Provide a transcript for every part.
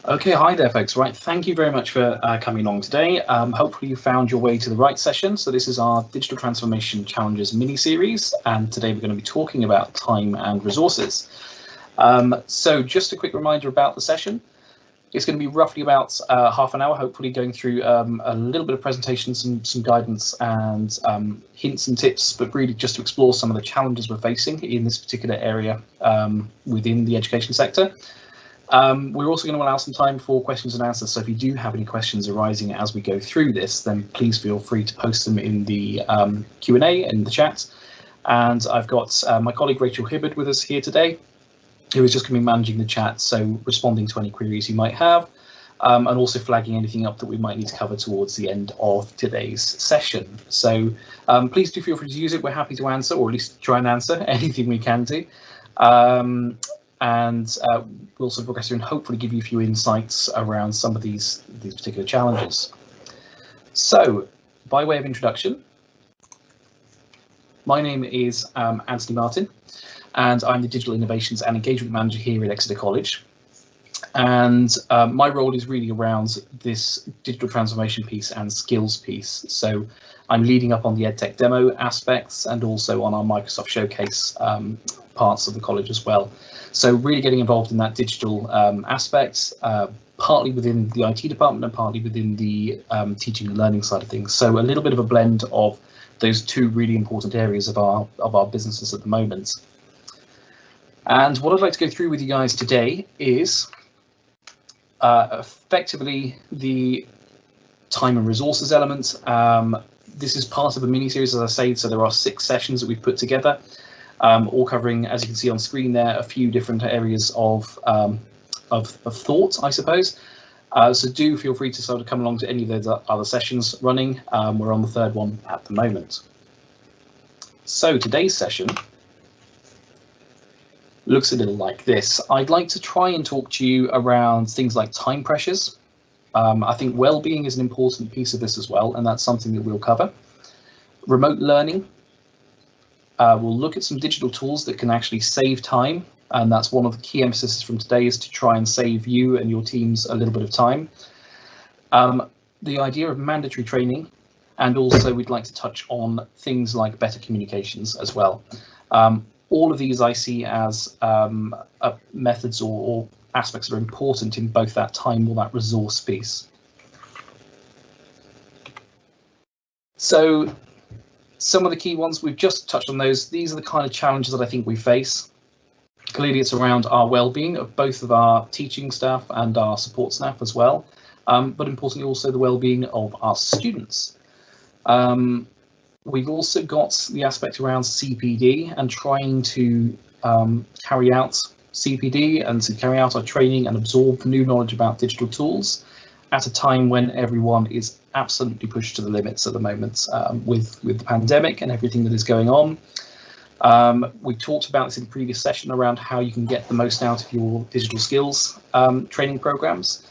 Okay, hi there folks. Right, thank you very much for coming along today. Hopefully you found your way to the right session. So this is our Digital Transformation Challenges mini-series, and today we're going to be talking about time and resources. So just a quick reminder about the session. It's going to be roughly about half an hour, hopefully going through a little bit of presentation, some guidance and hints and tips, but really just to explore some of the challenges we're facing in this particular area within the education sector. We're also going to allow some time for questions and answers, so if you do have any questions arising as we go through this, then please feel free to post them in the Q&A in the chat. And I've got my colleague Rachel Hibbard with us here today, who is just going to be managing the chat, so responding to any queries you might have, and also flagging anything up that we might need to cover towards the end of today's session. So please do feel free to use it. We're happy to answer, or at least try and answer anything we can do. And we'll also progress through and hopefully give you a few insights around some of these particular challenges. So, by way of introduction, my name is Anthony Martin, and I'm the Digital Innovations and Engagement Manager here at Exeter College. And my role is really around this digital transformation piece and skills piece. So I'm leading up on the EdTech demo aspects and also on our Microsoft Showcase parts of the college as well. So really getting involved in that digital aspect, partly within the IT department and partly within the teaching and learning side of things. So a little bit of a blend of those two really important areas of our businesses at the moment. And what I'd like to go through with you guys today is effectively the time and resources element. This is part of a mini-series, as I say, so there are 6 sessions that we've put together, all covering, as you can see on screen there, a few different areas of thought, I suppose. So do feel free to sort of come along to any of those other sessions running. We're on the 3rd one at the moment. So today's session looks a little like this. I'd like to try and talk to you around things like time pressures. I think well-being is an important piece of this as well, and that's something that we'll cover. Remote learning. We'll look at some digital tools that can actually save time, and that's one of the key emphases from today, is to try and save you and your teams a little bit of time. The idea of mandatory training, and also we'd like to touch on things like better communications as well. All of these I see as methods or aspects that are important in both that time or that resource piece. So some of the key ones, we've just touched on those. These are the kind of challenges that I think we face. Clearly it's around our well-being of both of our teaching staff and our support staff as well, but importantly also the well-being of our students. We've also got the aspect around CPD and trying to carry out CPD and to carry out our training and absorb new knowledge about digital tools at a time when everyone is absolutely pushed to the limits at the moment with the pandemic and everything that is going on. We talked about this in the previous session around how you can get the most out of your digital skills training programs,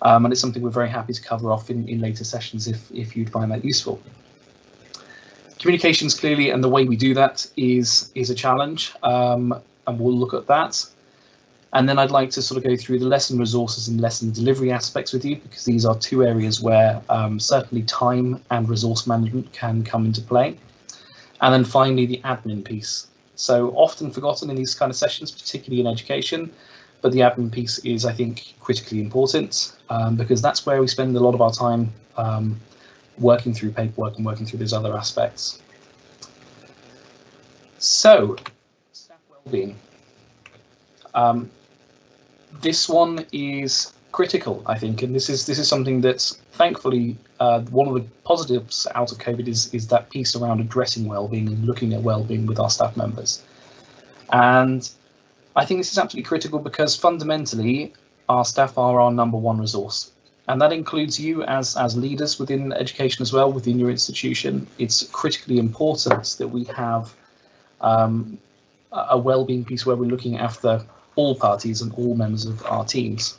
and it's something we're very happy to cover off in later sessions if you'd find that useful. Communications, clearly, and the way we do that is a challenge, and we'll look at that. And then I'd like to sort of go through the lesson resources and lesson delivery aspects with you, because these are 2 areas where certainly time and resource management can come into play. And then finally, the admin piece. So often forgotten in these kind of sessions, particularly in education, but the admin piece is, I think, critically important, because that's where we spend a lot of our time working through paperwork and working through those other aspects. So, staff well-being. This one is critical, I think, and this is something that's thankfully one of the positives out of COVID is that piece around addressing well-being and looking at well-being with our staff members. And I think this is absolutely critical because fundamentally our staff are our #1 resource. And that includes you as leaders within education as well, within your institution. It's critically important that we have a well-being piece where we're looking after all parties and all members of our teams.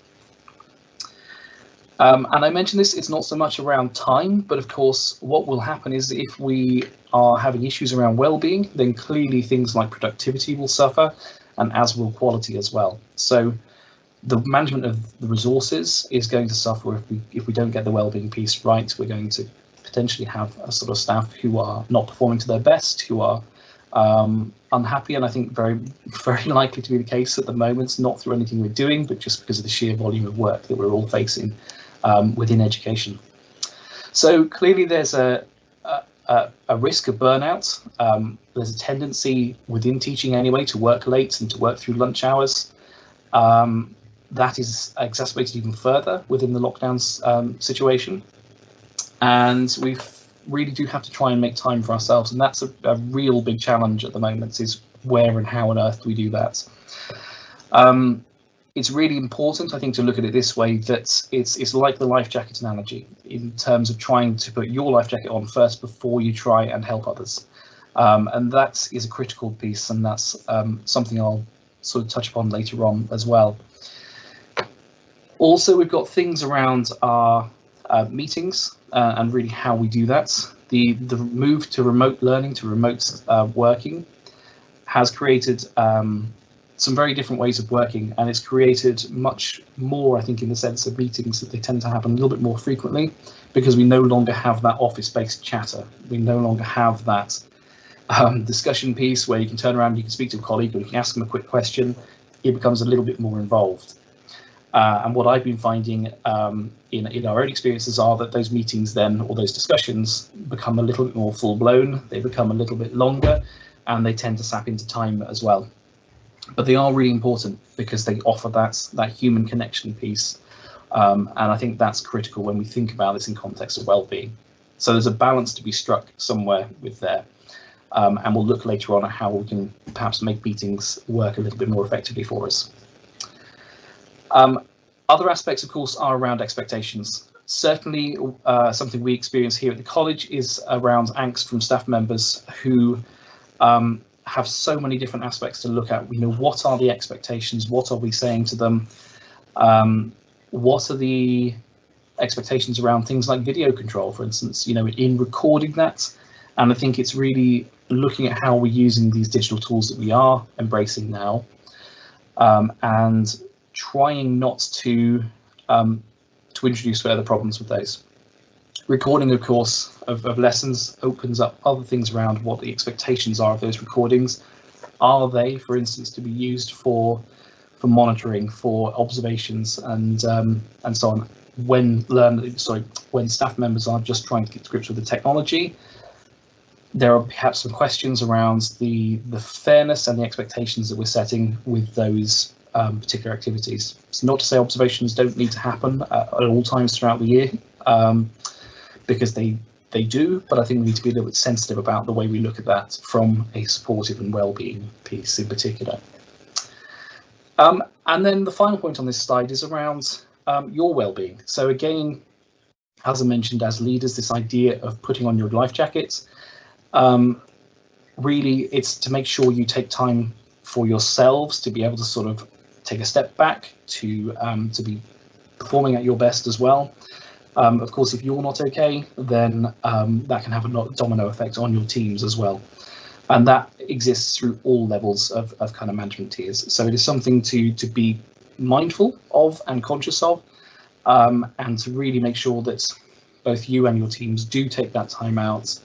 And I mentioned this, it's not so much around time, but of course, what will happen is if we are having issues around well-being, then clearly things like productivity will suffer, and as will quality as well. So The management of the resources is going to suffer if we don't get the wellbeing piece right. We're going to potentially have a sort of staff who are not performing to their best, who are unhappy, and I think very likely to be the case at the moment, not through anything we're doing, but just because of the sheer volume of work that we're all facing within education. So clearly there's a risk of burnout. There's a tendency within teaching anyway to work late and to work through lunch hours. That is exacerbated even further within the lockdowns situation. And we really do have to try and make time for ourselves. And that's a real big challenge at the moment, is where and how on earth do we do that? It's really important, I think, to look at it this way, that it's like the life jacket analogy in terms of trying to put your life jacket on first before you try and help others. And that is a critical piece, and that's something I'll sort of touch upon later on as well. Also, we've got things around our meetings and really how we do that. The move to remote learning, to remote working, has created some very different ways of working, and it's created much more, I think, in the sense of meetings that they tend to happen a little bit more frequently, because we no longer have that office-based chatter. We no longer have that discussion piece where you can turn around, you can speak to a colleague, or you can ask them a quick question. It becomes a little bit more involved. And what I've been finding in our own experiences are that those meetings then, or those discussions, become a little bit more full-blown, they become a little bit longer, and they tend to sap into time as well. But they are really important because they offer that human connection piece. And I think that's critical when we think about this in context of well-being. So there's a balance to be struck somewhere with there. And we'll look later on at how we can perhaps make meetings work a little bit more effectively for us. Other aspects, of course, are around expectations. Certainly, something we experience here at the college is around angst from staff members who have so many different aspects to look at. What are the expectations? What are we saying to them? What are the expectations around things like video control, for instance, in recording that? And I think it's really looking at how we're using these digital tools that we are embracing now, and trying not to introduce further problems with those. Recording, of course, of lessons opens up other things around what the expectations are of those recordings. Are they, for instance, to be used for monitoring, for observations, and so on? When staff members are just trying to get to grips with the technology, there are perhaps some questions around the fairness and the expectations that we're setting with those particular activities. It's not to say observations don't need to happen at all times throughout the year, because they do, but I think we need to be a little bit sensitive about the way we look at that from a supportive and well-being piece in particular. And then the final point on this slide is around your well-being. So again, as I mentioned, as leaders, this idea of putting on your life jackets, really it's to make sure you take time for yourselves to be able to sort of take a step back, to be performing at your best as well. Of course, if you're not okay, then that can have a domino effect on your teams as well. And that exists through all levels of kind of management tiers. So it is something to be mindful of and conscious of, and to really make sure that both you and your teams do take that time out,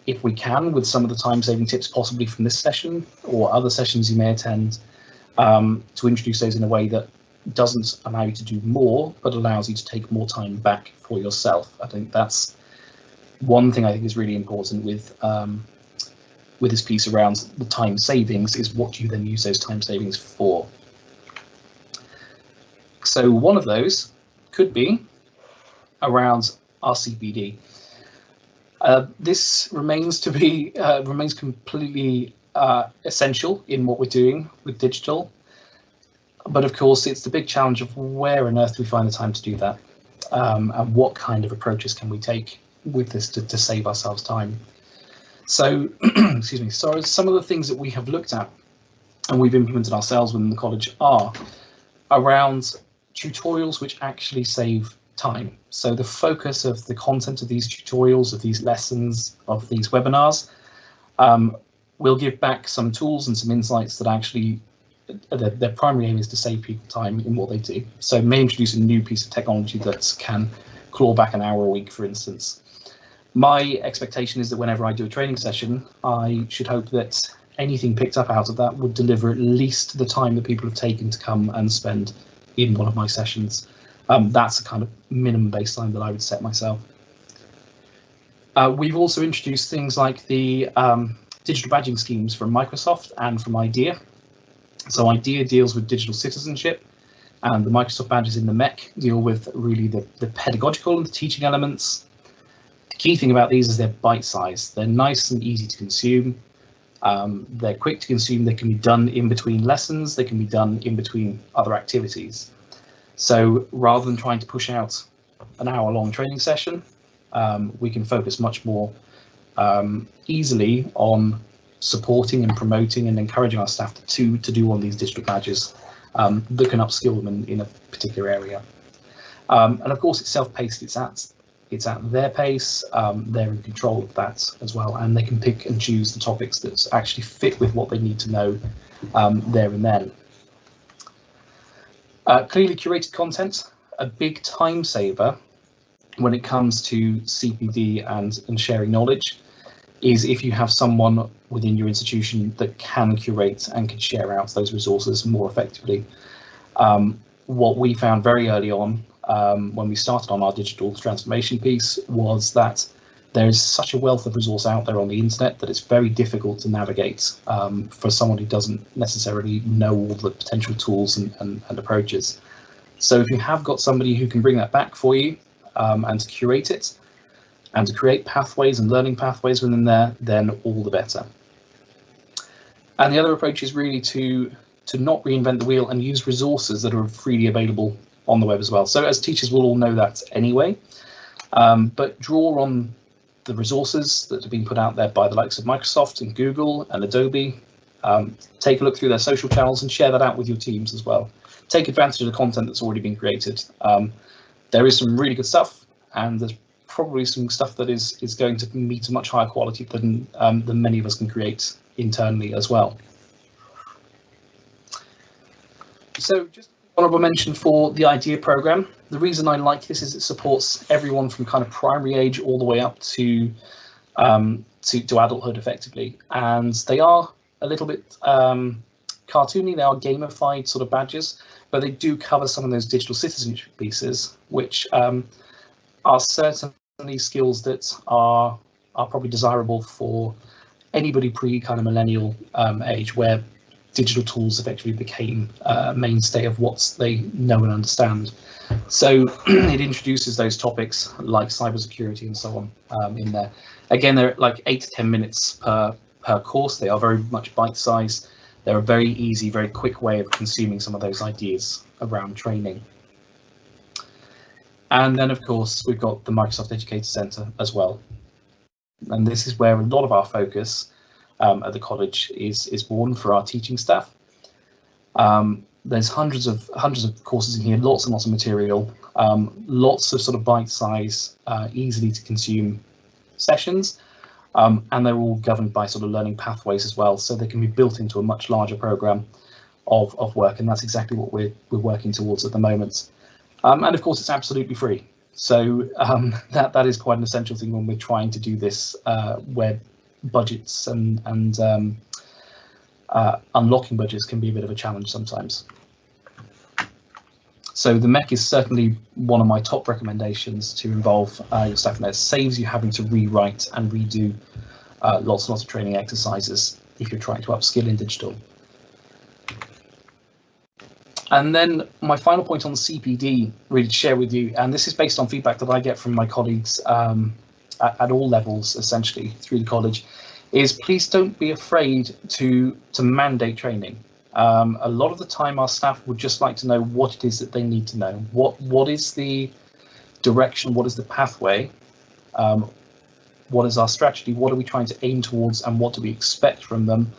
if we can, with some of the time-saving tips possibly from this session or other sessions you may attend, to introduce those in a way that doesn't allow you to do more, but allows you to take more time back for yourself. I think that's one thing I think is really important with this piece around the time savings, is what you then use those time savings for. So one of those could be around RCPD. This remains completely essential in what we're doing with digital. But of course, it's the big challenge of where on earth do we find the time to do that, and what kind of approaches can we take with this to save ourselves time. So, excuse me. So some of the things that we have looked at and we've implemented ourselves within the college are around tutorials which actually save time. So the focus of the content of these tutorials, of these lessons, of these webinars, will give back some tools and some insights that actually their primary aim is to save people time in what they do. So may introduce a new piece of technology that can claw back an hour a week, for instance. My expectation is that whenever I do a training session, I should hope that anything picked up out of that would deliver at least the time that people have taken to come and spend in one of my sessions. That's a kind of minimum baseline that I would set myself. We've also introduced things like the digital badging schemes from Microsoft and from IDEA. So IDEA deals with digital citizenship, and the Microsoft badges in the MEC deal with really the pedagogical and the teaching elements. The key thing about these is they're bite-sized. They're nice and easy to consume. They're quick to consume. They can be done in between lessons. They can be done in between other activities. So rather than trying to push out an hour-long training session, we can focus much more easily on supporting and promoting and encouraging our staff to do one of these digital badges that can upskill them in a particular area. And of course, it's self-paced. It's at their pace. They're in control of that as well, and they can pick and choose the topics that actually fit with what they need to know there and then. Clearly curated content, a big time saver when it comes to CPD and sharing knowledge, is if you have someone within your institution that can curate and can share out those resources more effectively. What we found very early on when we started on our digital transformation piece was that there is such a wealth of resource out there on the internet that it's very difficult to navigate for someone who doesn't necessarily know all the potential tools and approaches. So if you have got somebody who can bring that back for you and to curate it and to create pathways and learning pathways within there, then all the better. And the other approach is really to not reinvent the wheel and use resources that are freely available on the web as well. So as teachers will all know that anyway, but draw on the resources that have been put out there by the likes of Microsoft and Google and Adobe. Take a look through their social channels and share that out with your teams as well. Take advantage of the content that's already been created. There is some really good stuff, and there's probably some stuff that is going to meet a much higher quality than many of us can create internally as well. So just honorable mention for the IDEA program. The reason I like this is it supports everyone from kind of primary age all the way up to adulthood effectively, and they are a little bit cartoony. They are gamified sort of badges, but they do cover some of those digital citizenship pieces, which are certainly skills that are probably desirable for anybody pre kind of millennial age, where digital tools effectively became a mainstay of what they know and understand. So it introduces those topics like cybersecurity and so on in there. Again, they're like 8 to 10 minutes per course. They are very much bite-sized. They're a very easy, very quick way of consuming some of those ideas around training. And then, of course, we've got the Microsoft Educator Centre as well. And this is where a lot of our focus at the college is born for our teaching staff. There's hundreds of courses in here, lots and lots of material, lots of sort of bite-size, easily to consume sessions, and they're all governed by sort of learning pathways as well, so they can be built into a much larger program of work, and that's exactly what we're working towards at the moment. And of course, it's absolutely free, so that is quite an essential thing when we're trying to do this, where budgets and unlocking budgets can be a bit of a challenge sometimes. So the MEC is certainly one of my top recommendations to involve your staff in there. It saves you having to rewrite and redo lots and lots of training exercises if you're trying to upskill in digital. And then my final point on the CPD, really to share with you, and this is based on feedback that I get from my colleagues at all levels, essentially, through the college, is please don't be afraid to mandate training. A lot of the time our staff would just like to know what it is that they need to know. What is the direction, what is the pathway, what is our strategy, what are we trying to aim towards, and what do we expect from them,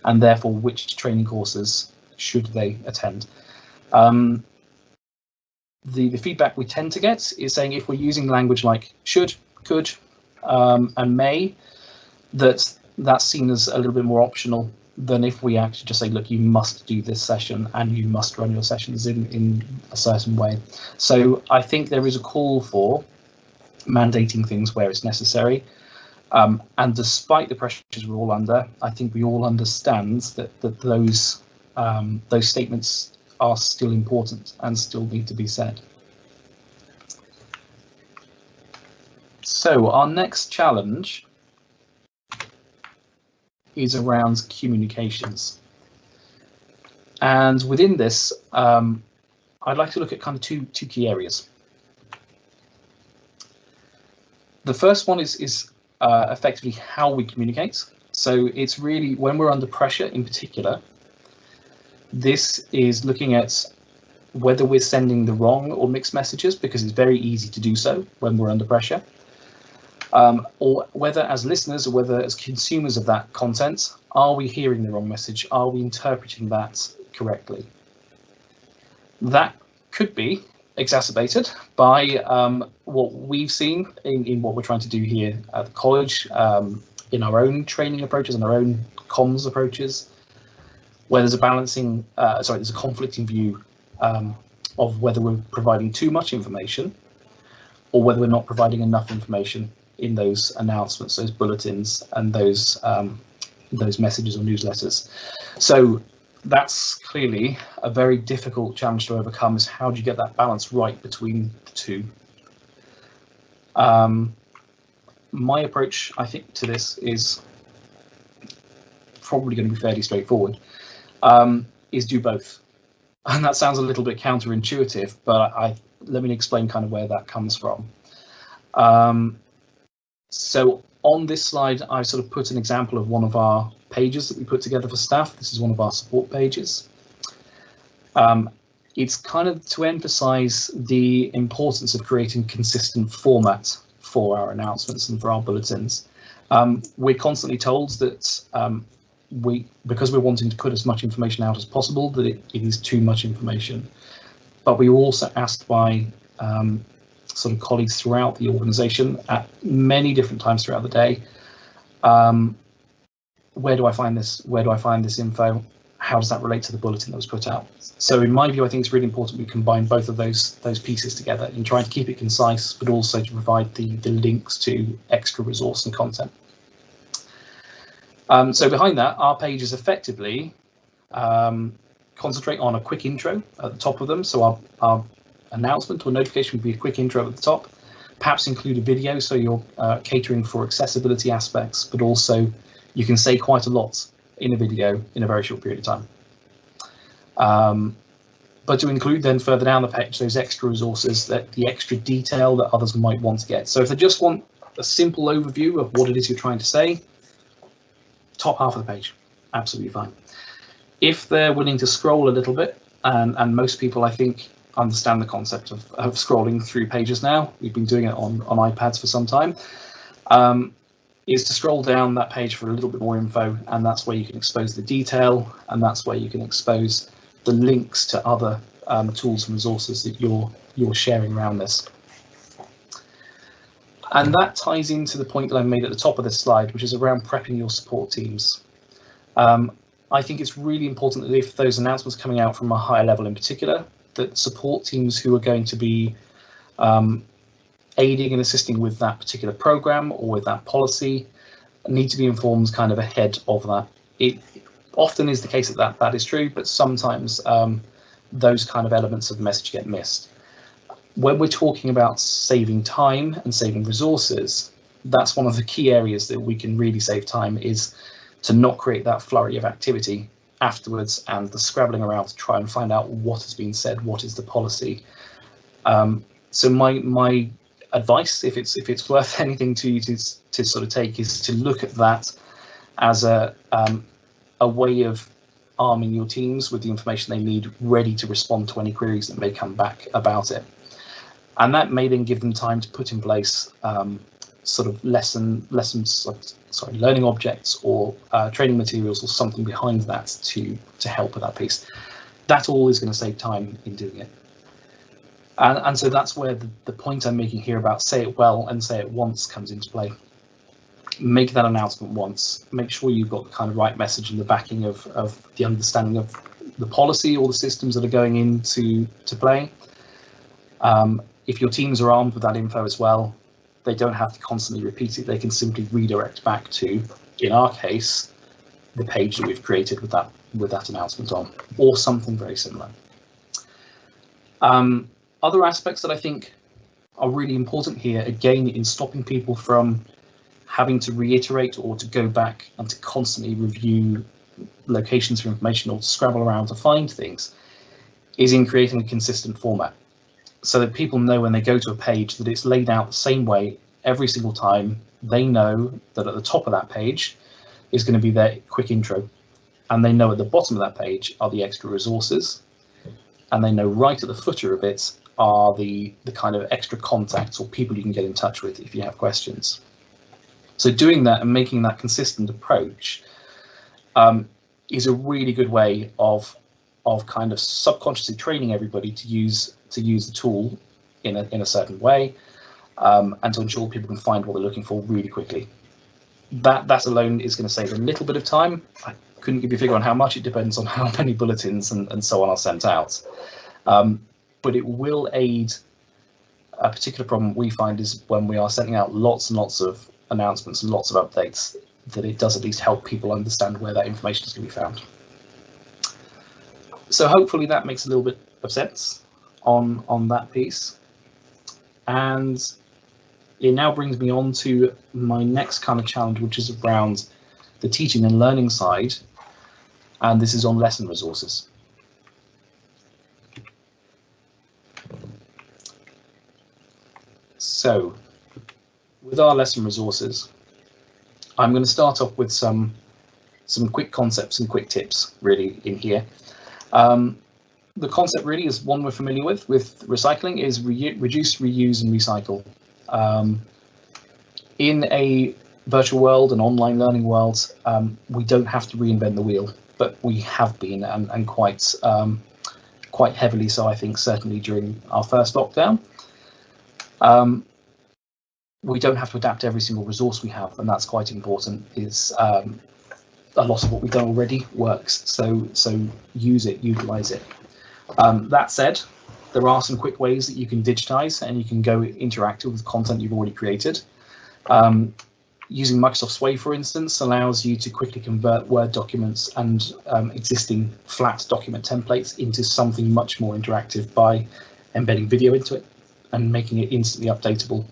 and therefore which training courses should they attend. The feedback we tend to get is saying if we're using language like should, could, and may, that's seen as a little bit more optional than if we actually just say, look, you must do this session and you must run your sessions in a certain way. So I think there is a call for mandating things where it's necessary. And despite the pressures we're all under, I think we all understand that those statements are still important and still need to be said. So our next challenge is around communications. And within this, I'd like to look at kind of two key areas. The first one is effectively how we communicate. So it's really when we're under pressure in particular, this is looking at whether we're sending the wrong or mixed messages, because it's very easy to do so when we're under pressure. Or whether as listeners or whether as consumers of that content, are we hearing the wrong message? Are we interpreting that correctly? That could be exacerbated by what we've seen in what we're trying to do here at the college, in our own training approaches and our own comms approaches, where there's a there's a conflicting view of whether we're providing too much information or whether we're not providing enough information in those announcements, those bulletins, and those messages or newsletters. So that's clearly a very difficult challenge to overcome, is how do you get that balance right between the two? My approach, I think, to this is probably going to be fairly straightforward, is do both. And that sounds a little bit counterintuitive, but let me explain kind of where that comes from. So on this slide, I sort of put an example of one of our pages that we put together for staff. This is one of our support pages. It's kind of to emphasize the importance of creating consistent format for our announcements and for our bulletins. We're constantly told that because we're wanting to put as much information out as possible, that it is too much information. But we were also asked by sort of colleagues throughout the organisation at many different times throughout the day, where do I find this? Where do I find this info? How does that relate to the bulletin that was put out? So in my view, I think it's really important we combine both of those pieces together in trying to keep it concise, but also to provide the links to extra resource and content. So behind that, our pages effectively concentrate on a quick intro at the top of them. So our announcement or notification would be a quick intro at the top, perhaps include a video, so you're catering for accessibility aspects, but also you can say quite a lot in a video in a very short period of time. But to include then further down the page those extra resources, that the extra detail that others might want to get. So if they just want a simple overview of what it is you're trying to say, top half of the page, absolutely fine. If they're willing to scroll a little bit, and most people, I think, understand the concept of scrolling through pages now, we've been doing it on iPads for some time, is to scroll down that page for a little bit more info, and that's where you can expose the detail, and that's where you can expose the links to other tools and resources that you're sharing around this. And that ties into the point that I made at the top of this slide, which is around prepping your support teams. I think it's really important that if those announcements coming out from a higher level in particular, that support teams who are going to be aiding and assisting with that particular program or with that policy need to be informed kind of ahead of that. It often is the case that is true, but sometimes those kind of elements of the message get missed. When we're talking about saving time and saving resources, that's one of the key areas that we can really save time, is to not create that flurry of activity afterwards and the scrabbling around to try and find out what has been said, what is the policy. So my advice, if it's worth anything to you to sort of take, is to look at that as a way of arming your teams with the information they need, ready to respond to any queries that may come back about it. And that may then give them time to put in place sort of learning objects or training materials or something behind that to help with that piece. That all is going to save time in doing it. And so that's where the point I'm making here about say it well and say it once comes into play. make that announcement once. Make sure you've got the kind of right message and the backing of the understanding of the policy or the systems that are going into play. If your teams are armed with that info as well, they don't have to constantly repeat it. They can simply redirect back to, in our case, the page that we've created with that announcement on, or something very similar. Other aspects that I think are really important here, again, in stopping people from having to reiterate or to go back and to constantly review locations for information or to scrabble around to find things, is in creating a consistent format, so that people know when they go to a page that it's laid out the same way every single time. They know that at the top of that page is going to be their quick intro, and they know at the bottom of that page are the extra resources, and they know right at the footer of it are the kind of extra contacts or people you can get in touch with if you have questions. So doing that and making that consistent approach is a really good way of kind of subconsciously training everybody to use the tool in a certain way, and to ensure people can find what they're looking for really quickly. That alone is going to save a little bit of time. I couldn't give you a figure on how much. It depends on how many bulletins and so on are sent out. But it will aid. A particular problem we find is when we are sending out lots and lots of announcements and lots of updates, that it does at least help people understand where that information is going to be found. So hopefully that makes a little bit of sense on that piece. And it now brings me on to my next kind of challenge, which is around the teaching and learning side, and this is on lesson resources. So with our lesson resources, I'm going to start off with some quick concepts and quick tips really in here. The concept really is one we're familiar with recycling, is reduce, reuse and recycle. In a virtual world, an online learning world, we don't have to reinvent the wheel, but we have been, and quite heavily so, I think, certainly during our first lockdown. We don't have to adapt every single resource we have, and that's quite important. Is a lot of what we've done already works, so use it, utilize it. That said, there are some quick ways that you can digitize and you can go interactive with content you've already created. Using Microsoft Sway, for instance, allows you to quickly convert Word documents and existing flat document templates into something much more interactive by embedding video into it and making it instantly updatable.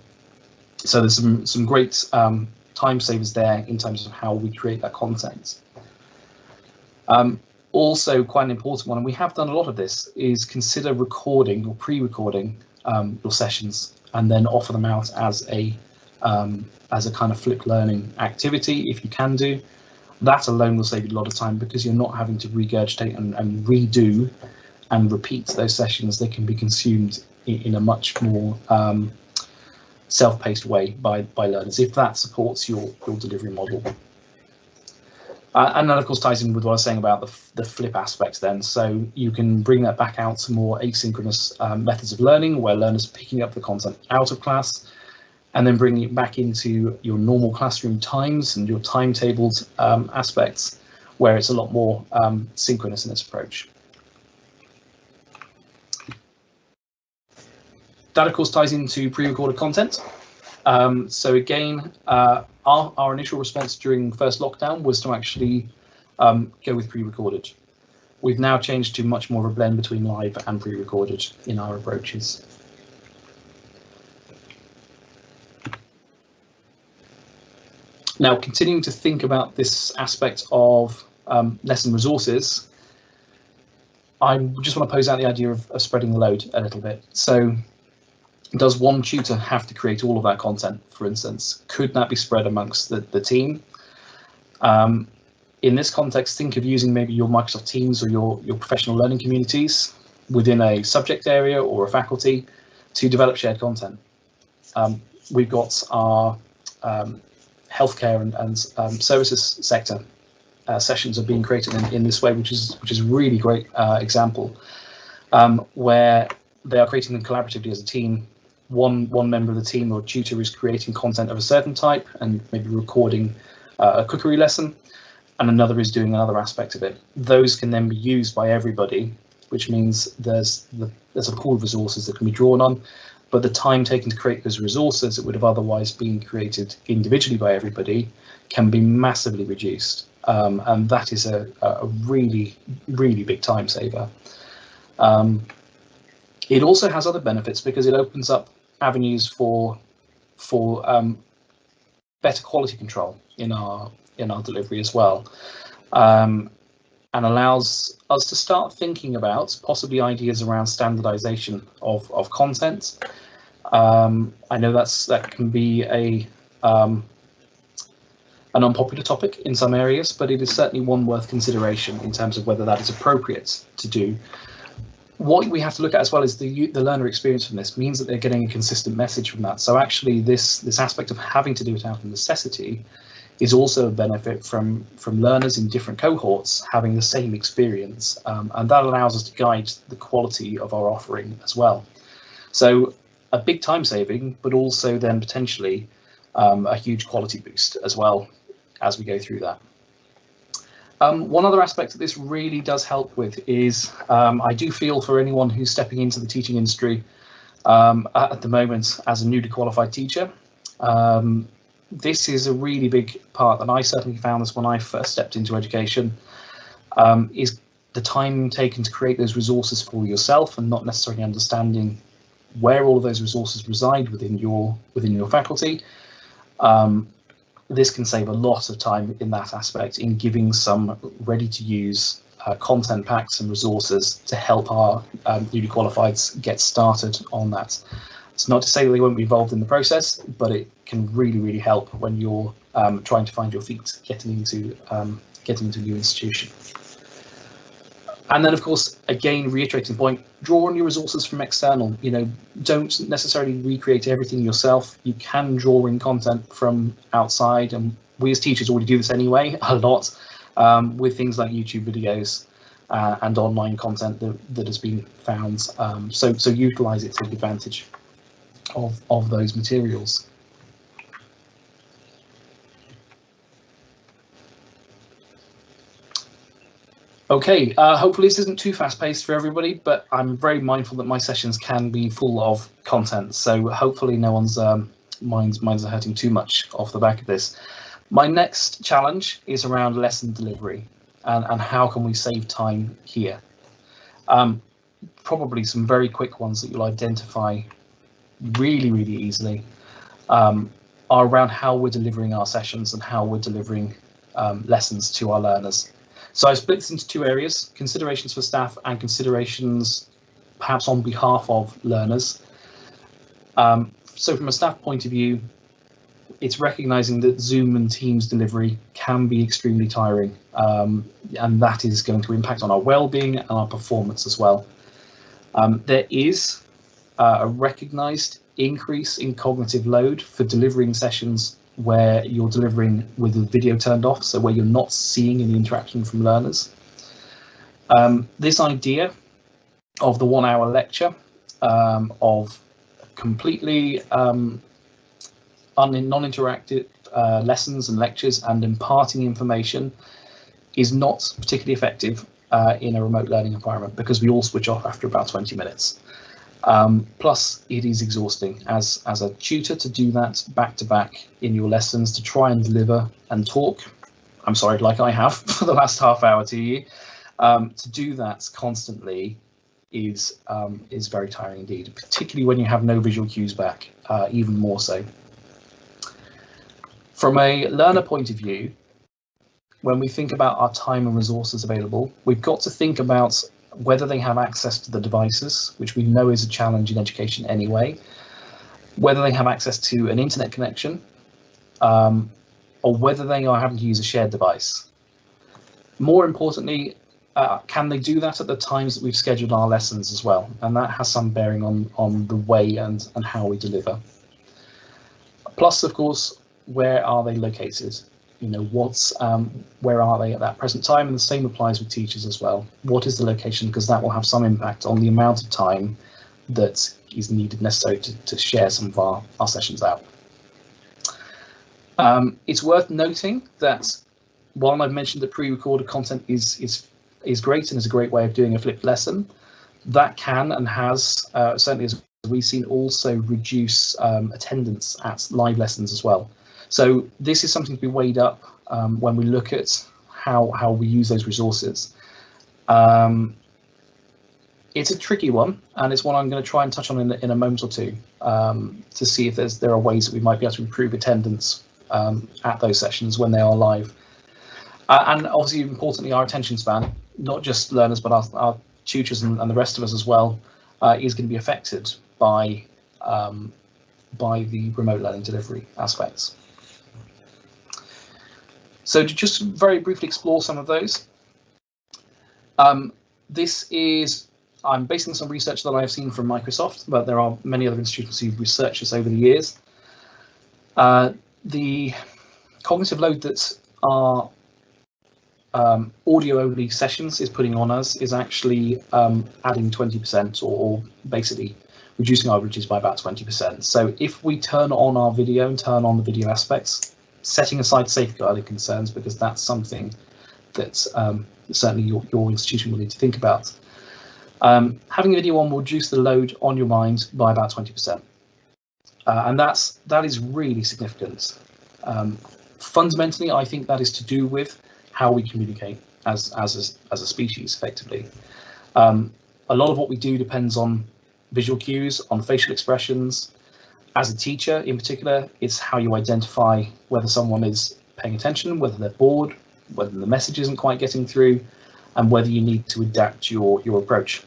So there's some great time savers there in terms of how we create that content. Also, quite an important one, and we have done a lot of this, is consider recording or pre-recording your sessions and then offer them out as a kind of flipped learning activity if you can do. That alone will save you a lot of time because you're not having to regurgitate and redo and repeat those sessions. They can be consumed in a much more self-paced way by learners, if that supports your delivery model. And that, of course, ties in with what I was saying about the flip aspect then. So you can bring that back out to more asynchronous methods of learning, where learners are picking up the content out of class and then bringing it back into your normal classroom times and your timetabled aspects, where it's a lot more synchronous in its approach. That, of course, ties into pre-recorded content. So again, our initial response during first lockdown was to actually go with pre-recorded. We've now changed to much more of a blend between live and pre-recorded in our approaches. Now, continuing to think about this aspect of lesson resources, I just want to pose out the idea of spreading the load a little bit. So, does one tutor have to create all of that content, for instance? Could that be spread amongst the team? In this context, think of using maybe your Microsoft Teams or your professional learning communities within a subject area or a faculty to develop shared content. We've got our healthcare and services sector sessions are being created in this way, which is a really great example, where they are creating them collaboratively as a team. one member of the team or tutor is creating content of a certain type and maybe recording a cookery lesson, and another is doing another aspect of it. Those can then be used by everybody, which means there's a pool of resources that can be drawn on, but the time taken to create those resources that would have otherwise been created individually by everybody can be massively reduced, and that is a really, really big time saver. It also has other benefits because it opens up avenues for better quality control in our delivery as well, and allows us to start thinking about possibly ideas around standardization of content. I know that can be an unpopular topic in some areas, but it is certainly one worth consideration in terms of whether that is appropriate to do. What we have to look at as well is the learner experience from this means that they're getting a consistent message from that. So actually this aspect of having to do it out of necessity is also a benefit from learners in different cohorts having the same experience, and that allows us to guide the quality of our offering as well. So a big time saving, but also then potentially a huge quality boost as well as we go through that. One other aspect that this really does help with is I do feel for anyone who's stepping into the teaching industry at the moment as a newly qualified teacher. This is a really big part, and I certainly found this when I first stepped into education, is the time taken to create those resources for yourself and not necessarily understanding where all of those resources reside within your faculty. This can save a lot of time in that aspect in giving some ready-to-use content packs and resources to help our newly qualifieds get started on that. It's not to say that they won't be involved in the process, but it can really, really help when you're trying to find your feet getting into a new institution. And then, of course, again, reiterating the point, draw on your resources from external. Don't necessarily recreate everything yourself. You can draw in content from outside, and we as teachers already do this anyway, a lot, with things like YouTube videos and online content that has been found. So utilize it, take advantage of those materials. Okay, hopefully this isn't too fast-paced for everybody, but I'm very mindful that my sessions can be full of content, so hopefully no one's minds are hurting too much off the back of this. My next challenge is around lesson delivery and how can we save time here. Probably some very quick ones that you'll identify really, really easily are around how we're delivering our sessions and how we're delivering lessons to our learners. So I split this into two areas: considerations for staff and considerations perhaps on behalf of learners. So from a staff point of view, it's recognizing that Zoom and Teams delivery can be extremely tiring, and that is going to impact on our well-being and our performance as well. There is a recognized increase in cognitive load for delivering sessions where you're delivering with the video turned off, so where you're not seeing any interaction from learners. This idea of the 1 hour lecture, of completely non-interactive lessons and lectures and imparting information is not particularly effective in a remote learning environment, because we all switch off after about 20 minutes. Plus, it is exhausting as a tutor to do that back to back in your lessons, to try and deliver and talk. I'm sorry, like I have for the last half hour to you. To do that constantly is very tiring indeed, particularly when you have no visual cues back, even more so. From a learner point of view, when we think about our time and resources available, we've got to think about whether they have access to the devices, which we know is a challenge in education anyway, whether they have access to an internet connection, or whether they are having to use a shared device. More importantly, can they do that at the times that we've scheduled our lessons as well? And that has some bearing on the way and how we deliver. Plus, of course, where are they located? Where are they at that present time? And the same applies with teachers as well. What is the location? Because that will have some impact on the amount of time that is needed, necessary to share some of our sessions out. It's worth noting that while I've mentioned that pre-recorded content is great and is a great way of doing a flipped lesson, that can and has, certainly as we've seen, also reduce attendance at live lessons as well. So this is something to be weighed up when we look at how we use those resources. It's a tricky one, and it's one I'm going to try and touch on in a moment or two to see if there are ways that we might be able to improve attendance at those sessions when they are live. And obviously, importantly, our attention span, not just learners, but our tutors and the rest of us as well, is going to be affected by the remote learning delivery aspects. So to just very briefly explore some of those, I'm basing this on research that I've seen from Microsoft, but there are many other institutions who've researched this over the years. The cognitive load that our audio-only sessions is putting on us is actually adding 20%, or basically reducing our averages by about 20%. So if we turn on our video and turn on the video aspects, setting aside safeguarding concerns, because that's something that certainly your institution will need to think about, having a video on will reduce the load on your mind by about 20%. And that is really significant. Fundamentally, I think that is to do with how we communicate as a species, effectively. A lot of what we do depends on visual cues, on facial expressions. As a teacher, in particular, it's how you identify whether someone is paying attention, whether they're bored, whether the message isn't quite getting through, and whether you need to adapt your approach.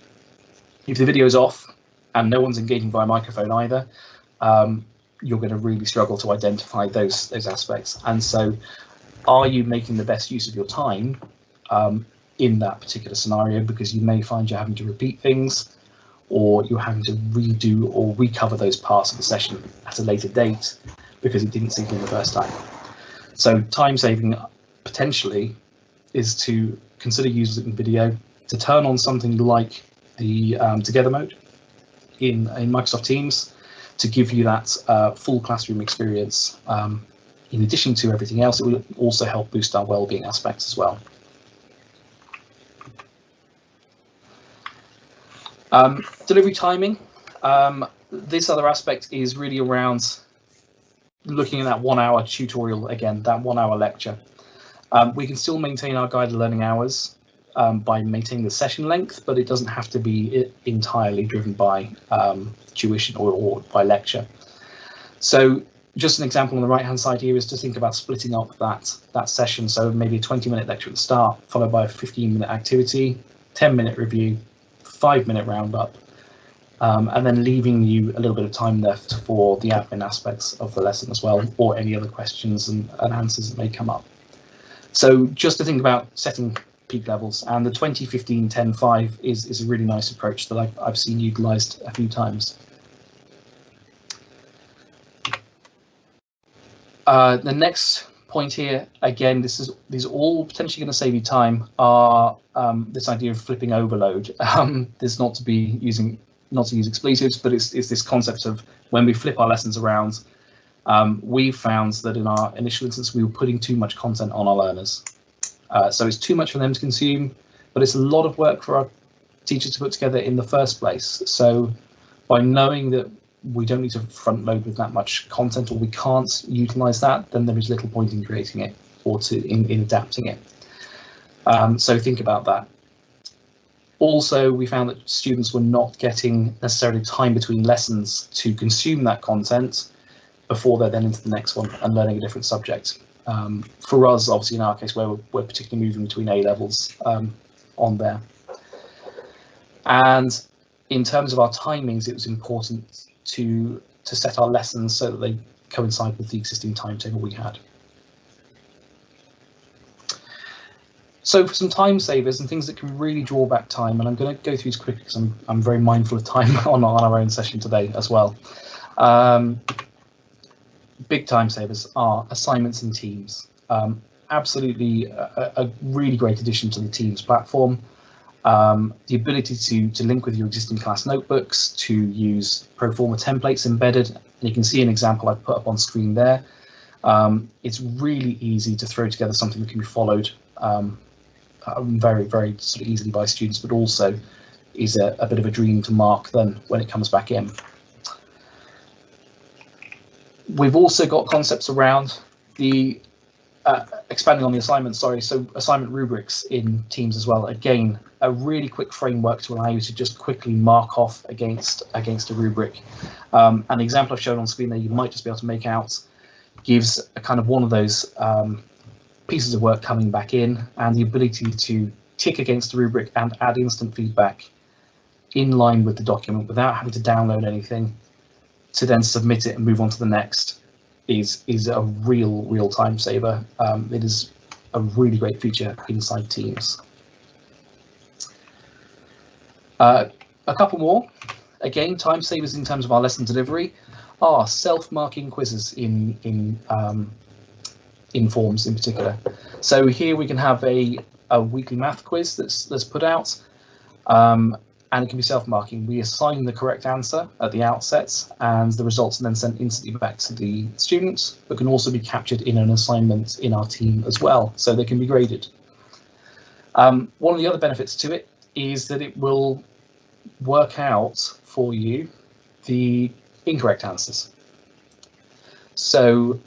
If the video is off and no one's engaging via microphone either, you're going to really struggle to identify those aspects. And so, are you making the best use of your time in that particular scenario? Because you may find you're having to repeat things, or you're having to redo or recover those parts of the session at a later date because it didn't sink in the first time. So time saving potentially is to consider using video, to turn on something like the Together mode in Microsoft Teams to give you that full classroom experience. In addition to everything else, it will also help boost our well-being aspects as well. Delivery timing. This other aspect is really around looking at that 1 hour tutorial again, that 1 hour lecture. We can still maintain our guided learning hours by maintaining the session length, but it doesn't have to be entirely driven by tuition or by lecture. So just an example on the right hand side here is to think about splitting up that session. So maybe a 20-minute lecture at the start, followed by a 15-minute activity, 10-minute review, 5-minute roundup, and then leaving you a little bit of time left for the admin aspects of the lesson as well, or any other questions and answers that may come up. So just to think about setting peak levels, and the 20-15-10-5 is a really nice approach that I've seen utilised a few times. The next point here, again, these are all potentially going to save you time, are this idea of flipping overload. This not to use expletives, but it's this concept of when we flip our lessons around, we found that in our initial instance we were putting too much content on our learners. So it's too much for them to consume, but it's a lot of work for our teachers to put together in the first place. So by knowing that we don't need to front load with that much content, or we can't utilize that, then there is little point in creating it or in adapting it. So think about that. Also, we found that students were not getting necessarily time between lessons to consume that content before they're then into the next one and learning a different subject. For us, obviously, in our case, where we're particularly moving between A levels on there. And in terms of our timings, it was important to set our lessons so that they coincide with the existing timetable we had. So for some time savers and things that can really draw back time, and I'm going to go through these quickly because I'm very mindful of time on our own session today as well. Big time savers are assignments in Teams. Absolutely a really great addition to the Teams platform. the ability to link with your existing class notebooks, to use pro forma templates embedded. And you can see an example I've put up on screen there. It's really easy to throw together something that can be followed very, very sort of easily by students, but also is a bit of a dream to mark then when it comes back in. We've also got concepts around the expanding on the assignments, so assignment rubrics in Teams as well. Again, a really quick framework to allow you to just quickly mark off against a rubric. And the example I've shown on screen there, you might just be able to make out, gives a kind of one of those pieces of work coming back in, and the ability to tick against the rubric and add instant feedback in line with the document without having to download anything to then submit it and move on to the next is a real time saver. It is a really great feature inside Teams. A couple more, again, time savers in terms of our lesson delivery are self-marking quizzes in forms in particular. So here we can have a weekly math quiz that's put out, and it can be self-marking. We assign the correct answer at the outset, and the results are then sent instantly back to the students, but can also be captured in an assignment in our team as well, so they can be graded. One of the other benefits to it is that it will work out for you the incorrect answers. So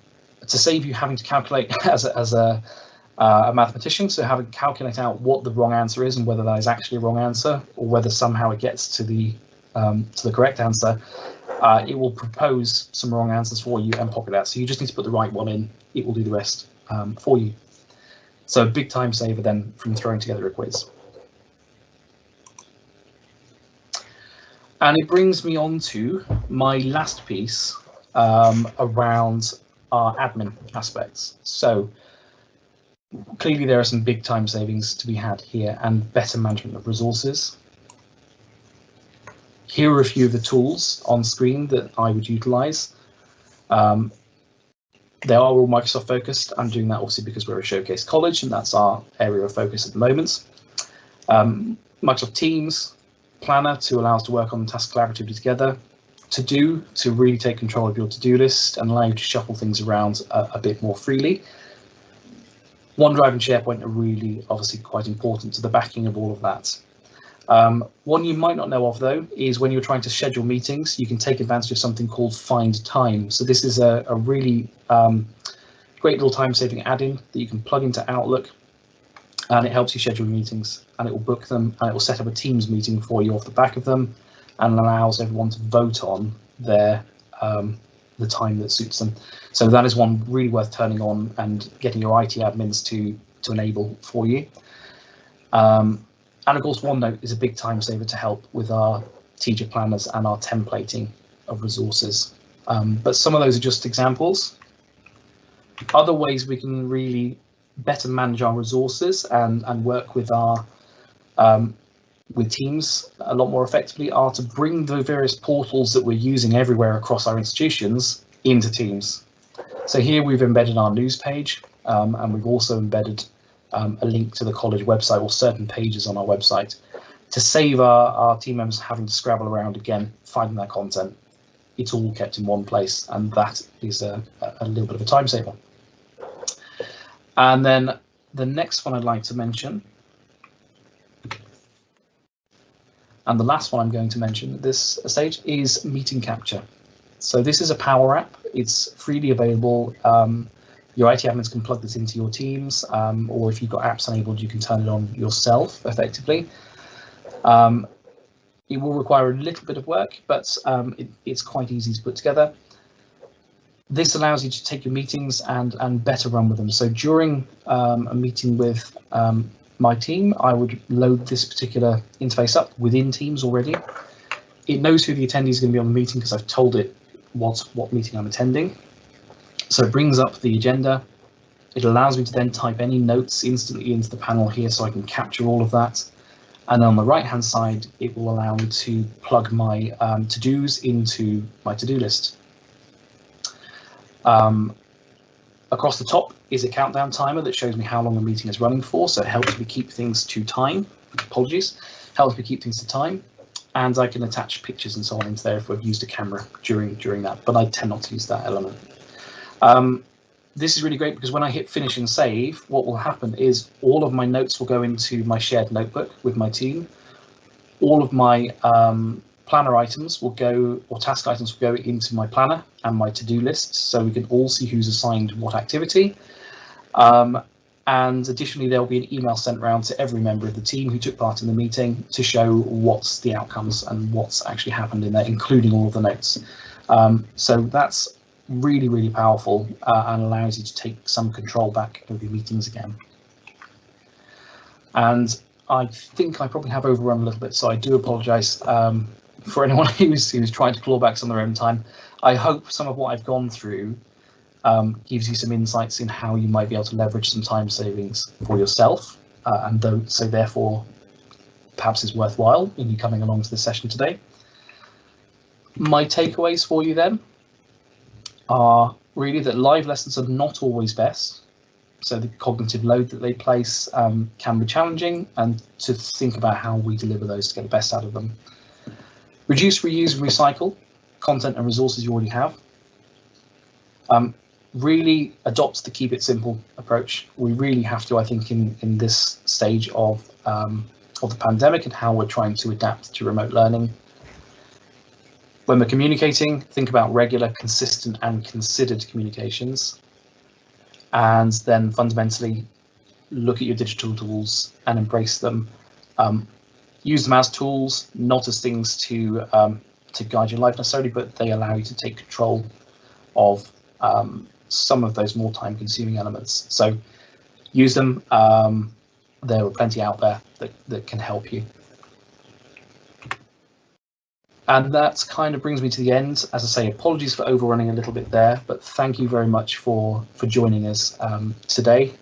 to save you having to calculate as a mathematician, so having to calculate out what the wrong answer is and whether that is actually a wrong answer or whether somehow it gets to the correct answer, it will propose some wrong answers for you and pop it out. So you just need to put the right one in. It will do the rest for you. So a big time saver then from throwing together a quiz. And it brings me on to my last piece around our admin aspects. So clearly there are some big time savings to be had here and better management of resources. Here are a few of the tools on screen that I would utilize. They are all Microsoft focused. I'm doing that also because we're a showcase college and that's our area of focus at the moment. Microsoft Teams, Planner to allow us to work on tasks collaboratively together, to really take control of your to-do list and allow you to shuffle things around a bit more freely. OneDrive and SharePoint are really obviously quite important to the backing of all of that. One you might not know of though is when you're trying to schedule meetings, you can take advantage of something called Find Time. So this is a really great little time-saving add-in that you can plug into Outlook, and it helps you schedule meetings, and it will book them, and it will set up a Teams meeting for you off the back of them, and allows everyone to vote on their the time that suits them. So that is one really worth turning on and getting your IT admins to enable for you. And of course, OneNote is a big time saver to help with our teacher planners and our templating of resources. But some of those are just examples. Other ways we can really better manage our resources and work with our with Teams a lot more effectively are to bring the various portals that we're using everywhere across our institutions into Teams. So here we've embedded our news page, and we've also embedded a link to the college website or certain pages on our website to save our team members having to scrabble around again, finding that content. It's all kept in one place, and that is a little bit of a time saver. And then the next one I'd like to mention, and the last one I'm going to mention at this stage, is Meeting Capture. So this is a Power App. It's freely available. Your IT admins can plug this into your Teams, or if you've got apps enabled, you can turn it on yourself effectively. It will require a little bit of work, but it's quite easy to put together. This allows you to take your meetings and better run with them. So during a meeting with my team, I would load this particular interface up within Teams already. It knows who the attendee is going to be on the meeting because I've told it what meeting I'm attending. So it brings up the agenda. It allows me to then type any notes instantly into the panel here so I can capture all of that. And on the right-hand side, it will allow me to plug my to-dos into my to-do list. Across the top is a countdown timer that shows me how long the meeting is running for, so it helps me keep things to time. apologies, helps me keep things to time, and I can attach pictures and so on into there if we've used a camera during that, but I tend not to use that element. This is really great because when I hit finish and save, what will happen is all of my notes will go into my shared notebook with my team. All of my planner items will go, or task items will go into my planner and my to-do list, so we can all see who's assigned what activity. And additionally, there will be an email sent around to every member of the team who took part in the meeting to show what's the outcomes and what's actually happened in there, including all of the notes. So that's really, really powerful and allows you to take some control back of your meetings again. And I think I probably have overrun a little bit, so I do apologise for anyone who's trying to claw back some of their own time. I hope some of what I've gone through gives you some insights in how you might be able to leverage some time savings for yourself, and so therefore perhaps is worthwhile in you coming along to this session today. My takeaways for you then are really that live lessons are not always best. So the cognitive load that they place can be challenging, and to think about how we deliver those to get the best out of them. Reduce, reuse, and recycle content and resources you already have. Really adopt the keep it simple approach. We really have to, I think, in this stage of the pandemic and how we're trying to adapt to remote learning. When we're communicating, think about regular, consistent, and considered communications. And then fundamentally look at your digital tools and embrace them. Use them as tools, not as things to guide your life necessarily, but they allow you to take control of some of those more time-consuming elements. So use them. There are plenty out there that can help you. And that kind of brings me to the end. As I say, apologies for overrunning a little bit there, but thank you very much for joining us today.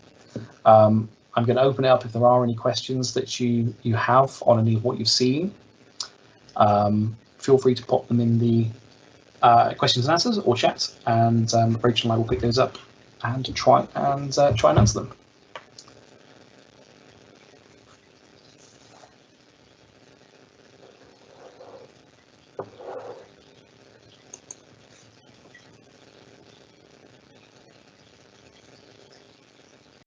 I'm going to open it up if there are any questions that you have on any of what you've seen. Feel free to pop them in the questions and answers or chat, and Rachel and I will pick those up and try and answer them.